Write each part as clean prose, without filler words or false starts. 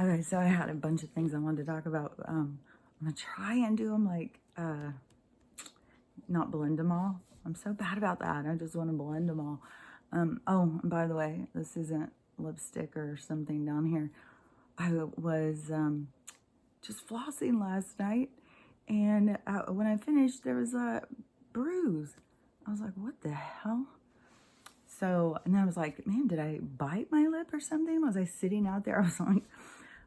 Okay, so I had a bunch of things I wanted to talk about. I'm gonna try and do them like, not blend them all. I'm so bad about that. I just want to blend them all. Oh, and by the way, this isn't lipstick or something down here. I was just flossing last night, and when I finished, there was a bruise. I was like, what the hell? So, and then I was like, man, did I bite my lip or something? Was I sitting out there? I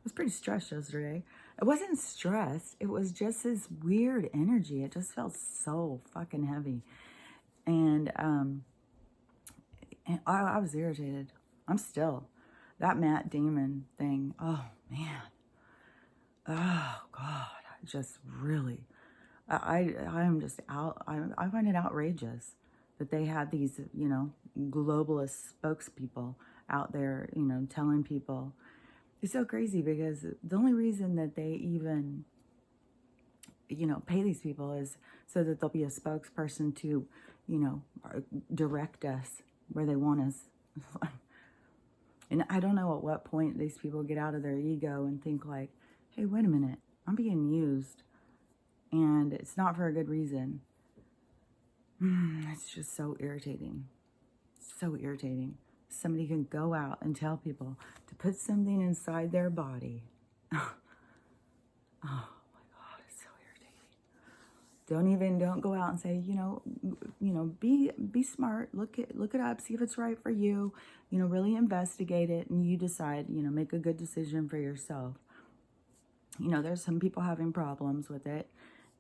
was pretty stressed yesterday. It wasn't stressed. It was just this weird energy. It just felt so fucking heavy. And I was irritated. I'm still. That Matt Damon thing, oh, man. Oh, God. Just really. I'm just out. I find it outrageous that they had these, globalist spokespeople out there, telling people. It's so crazy because the only reason that they even, pay these people is so that there'll be a spokesperson to, direct us where they want us. And I don't know at what point these people get out of their ego and think like, hey, wait a minute, I'm being used. And it's not for a good reason. It's just so irritating. So irritating. Somebody can go out and tell people to put something inside their body. Oh my God, it's so irritating. Don't go out and say, be smart. Look it up, see if it's right for you. Really investigate it, and you decide. Make a good decision for yourself. There's some people having problems with it,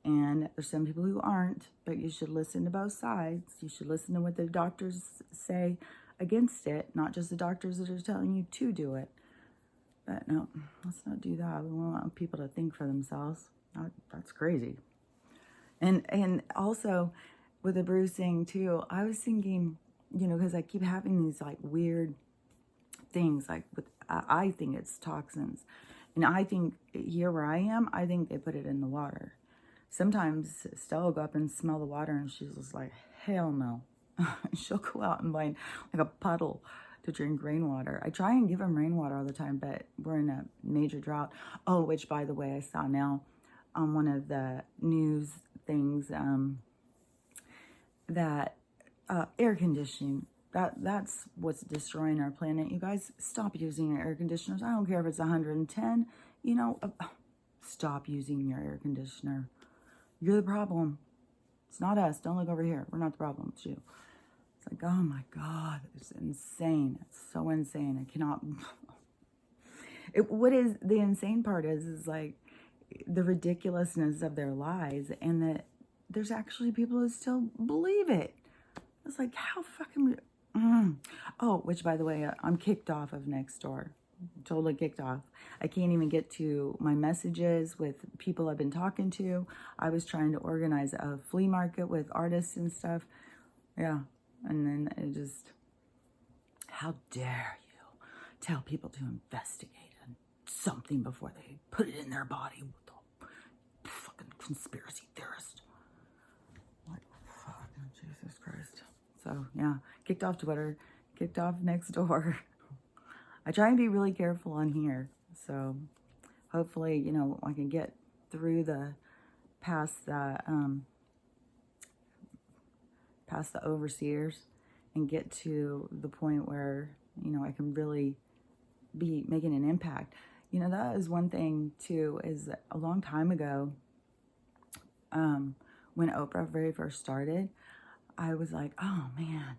and there's some people who aren't. But you should listen to both sides. You should listen to what the doctors say against it, not just the doctors that are telling you to do it. But no, let's not do that. We want people to think for themselves. That's crazy. And also with the bruising too, I was thinking, because I keep having these like weird things, like I think it's toxins. And I think here where I am, I think they put it in the water. Sometimes Stella will go up and smell the water and she's just like, hell no. She'll go out and find like a puddle to drink rainwater. I try and give them rainwater all the time, but we're in a major drought. Oh, which by the way, I saw now on one of the news things that air conditioning, that's what's destroying our planet. You guys, stop using your air conditioners. I don't care if it's 110, stop using your air conditioner. You're the problem. It's not us. Don't look over here. We're not the problem. It's you. It's like, oh my God, it's insane. It's so insane. I cannot. What is the insane part is like the ridiculousness of their lies, and that there's actually people who still believe it. It's like, how fucking. Oh, which by the way, I'm kicked off of Nextdoor. Totally kicked off. I can't even get to my messages with people I've been talking to. I was trying to organize a flea market with artists and stuff. Yeah. And then it just, how dare you tell people to investigate something before they put it in their body with the fucking conspiracy theorist. Like, fucking Jesus Christ. So, yeah, kicked off Twitter, kicked off Nextdoor. I try and be really careful on here. So, hopefully, I can get through past the overseers and get to the point where, I can really be making an impact. That is one thing too, is a long time ago, when Oprah very first started, I was like, oh man,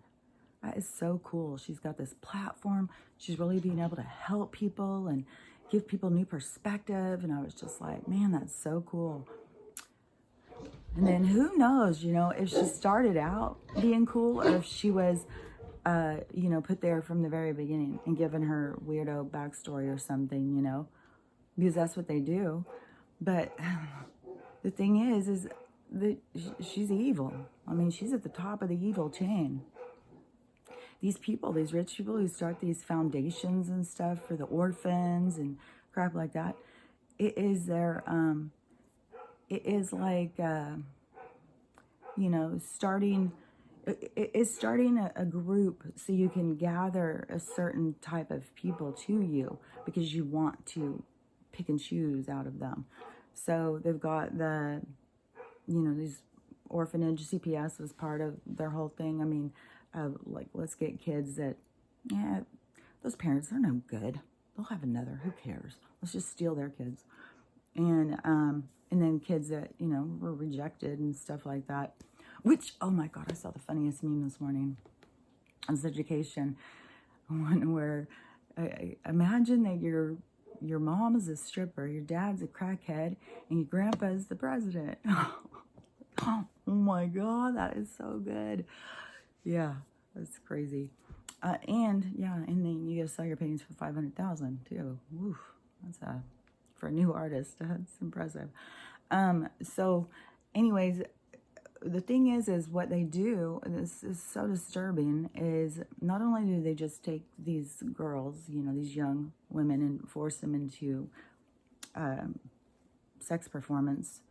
that is so cool. She's got this platform. She's really being able to help people and give people new perspective. And I was just like, man, that's so cool. And then who knows, if she started out being cool or if she was, put there from the very beginning and given her weirdo backstory or something, because that's what they do. But the thing is that she's evil. I mean, she's at the top of the evil chain. These people, these rich people who start these foundations and stuff for the orphans and crap like that, it is their, it is like, starting a group so you can gather a certain type of people to you because you want to pick and choose out of them. So they've got the, these orphanage. CPS was part of their whole thing. I mean, like, let's get kids that, yeah, those parents are no good. They'll have another. Who cares? Let's just steal their kids. And then kids that, were rejected and stuff like that. Which, oh my God, I saw the funniest meme this morning. It was education. One where, imagine that your mom is a stripper, your dad's a crackhead, and your grandpa is the president. Oh my God, that is so good. Yeah, that's crazy. And then you gotta sell your paintings for $500,000 too. Woof, that's for a new artist. That's impressive. So, anyways, the thing is what they do. This is so disturbing. Is not only do they just take these girls, these young women, and force them into sex performance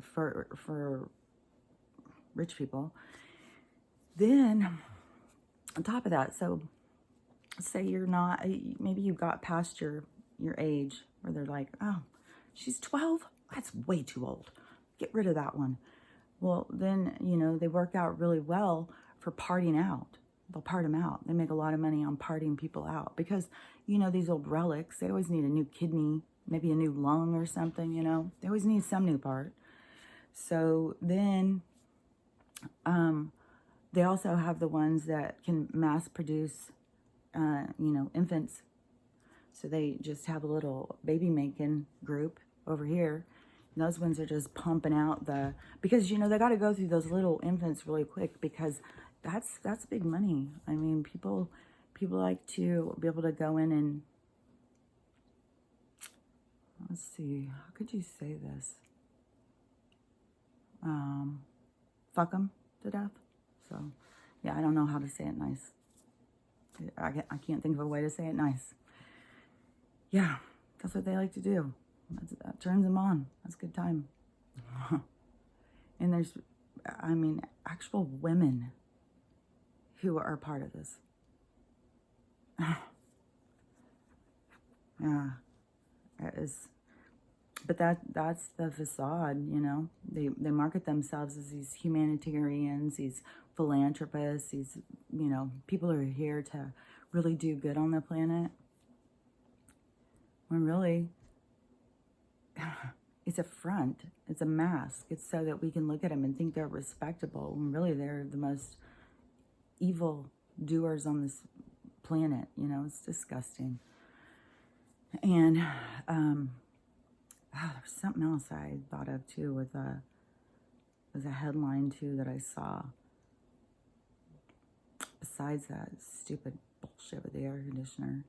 for rich people. Then on top of that, so say you're not, maybe you got past your age where they're like, oh, she's 12? That's way too old. Get rid of that one. Well, then, they work out really well for partying out. They'll part them out. They make a lot of money on partying people out because, these old relics, they always need a new kidney, maybe a new lung or something, They always need some new part. So then they also have the ones that can mass produce, infants. So they just have a little baby making group over here. And those ones are just pumping out because, they got to go through those little infants really quick because that's big money. I mean, people like to be able to go in and, let's see, how could you say this? Fuck them to death. So, yeah, I don't know how to say it nice. I can't think of a way to say it nice. Yeah, that's what they like to do. That turns them on. That's a good time. And there's, actual women who are part of this. Yeah, it is. But that's the facade, They market themselves as these humanitarians, these philanthropists, these, people who are here to really do good on the planet. When really, it's a front. It's a mask. It's so that we can look at them and think they're respectable. When really they're the most evil doers on this planet. It's disgusting. And, there's something else I thought of too with there's a headline too that I saw. Besides that stupid bullshit with the air conditioner.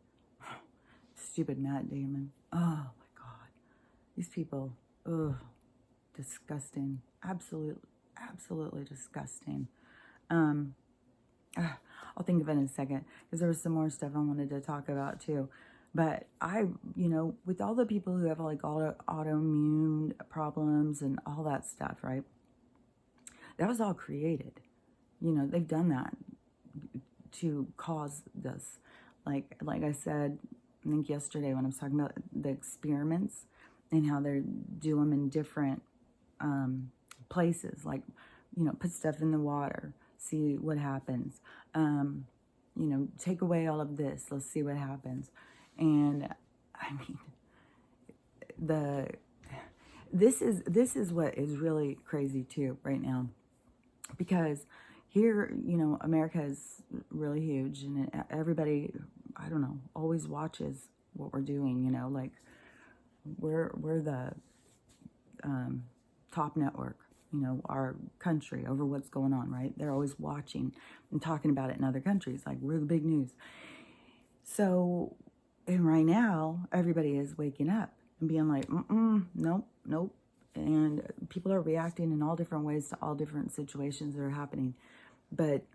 Stupid Matt Damon. Oh my God. These people, disgusting. Absolutely disgusting. I'll think of it in a second because there was some more stuff I wanted to talk about too. But with all the people who have like autoimmune problems and all that stuff, right? That was all created. They've done that to cause this. Like I said, I think yesterday when I was talking about the experiments and how they do them in different places, like, put stuff in the water, see what happens. Take away all of this, let's see what happens. And this is what is really crazy too right now, because here, America is really huge, and everybody, I don't know, always watches what we're doing. Like we're the top network, our country, over what's going on, right? They're always watching and talking about it in other countries, like we're the big news. So, and right now, everybody is waking up and being like, nope. And people are reacting in all different ways to all different situations that are happening. But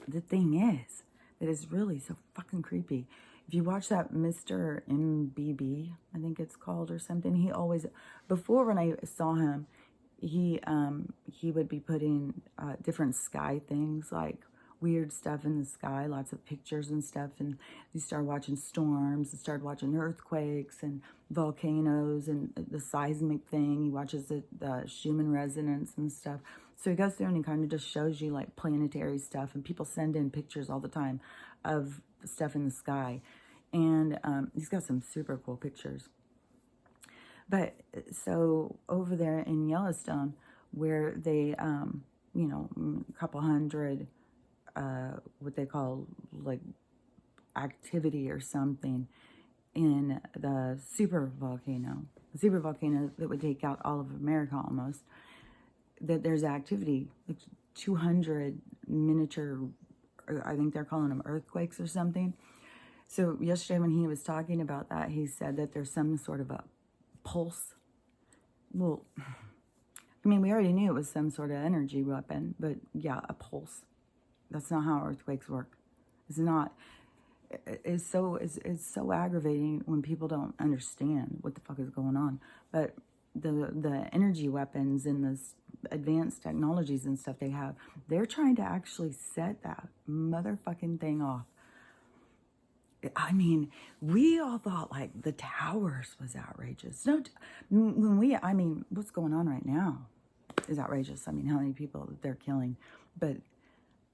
the thing is, that is really so fucking creepy. If you watch that Mr. MBB, I think it's called, or something, he always, before when I saw him, he would be putting different sky things, like weird stuff in the sky, lots of pictures and stuff. And you start watching storms, and started watching earthquakes and volcanoes and the seismic thing. He watches the Schumann resonance and stuff. So he goes through and he kind of just shows you like planetary stuff, and people send in pictures all the time of stuff in the sky. And he's got some super cool pictures. But so over there in Yellowstone, where they, you know, a couple hundred, what they call like activity or something in the super volcano that would take out all of America almost, that there's activity, like 200 miniature, I think they're calling them earthquakes or something. So yesterday when he was talking about that, he said that there's some sort of a pulse. Well, I mean, we already knew it was some sort of energy weapon, but yeah, a pulse. That's not how earthquakes work. It's not. It's so aggravating when people don't understand what the fuck is going on. But the energy weapons and the advanced technologies and stuff they have, they're trying to actually set that motherfucking thing off. I mean, we all thought like the towers was outrageous. No, I mean, what's going on right now is outrageous. I mean, how many people that they're killing, but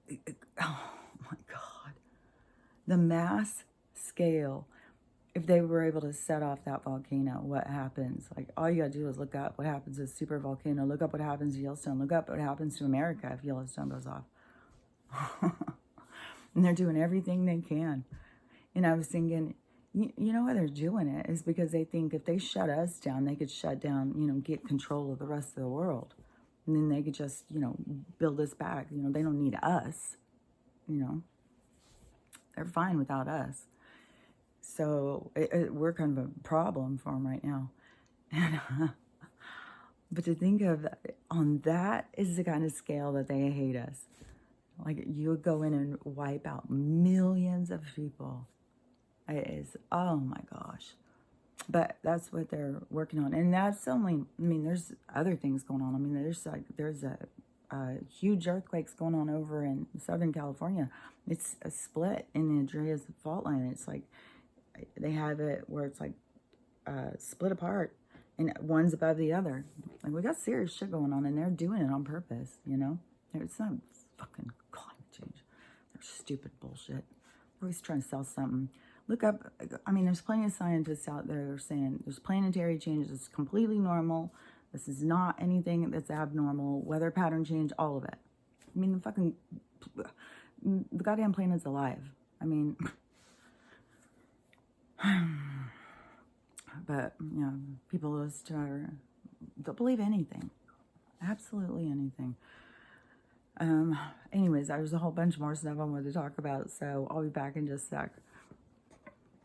oh my God, the mass scale. If they were able to set off that volcano, what happens? Like, all you gotta do is look up what happens to a super volcano. Look up what happens to Yellowstone. Look up what happens to America if Yellowstone goes off. And they're doing everything they can. And I was thinking, you know why they're doing it is because they think if they shut us down, they could shut down, you know, get control of the rest of the world. And then they could just, you know, build us back. You know, they don't need us. You know, they're fine without us. So we're kind of a problem for them right now. And, but to think of on that is the kind of scale that they hate us. Like, you would go in and wipe out millions of people. It is, oh my gosh. But that's what they're working on. And that's only, I mean, there's other things going on. I mean, there's a huge earthquakes going on over in Southern California. It's a split in the Andreas fault line. It's like, they have it where it's like split apart and one's above the other. Like, we got serious shit going on, and they're doing it on purpose, you know? It's not fucking climate change. They're stupid bullshit. They're always trying to sell something. Look up, I mean, there's plenty of scientists out there that are saying there's planetary changes. It's completely normal. This is not anything that's abnormal. Weather pattern change, all of it. I mean, the goddamn planet's alive. I mean... But, you know, people just they'll believe anything. Absolutely anything. Anyways, there's a whole bunch more stuff I wanted to talk about, so I'll be back in just a sec.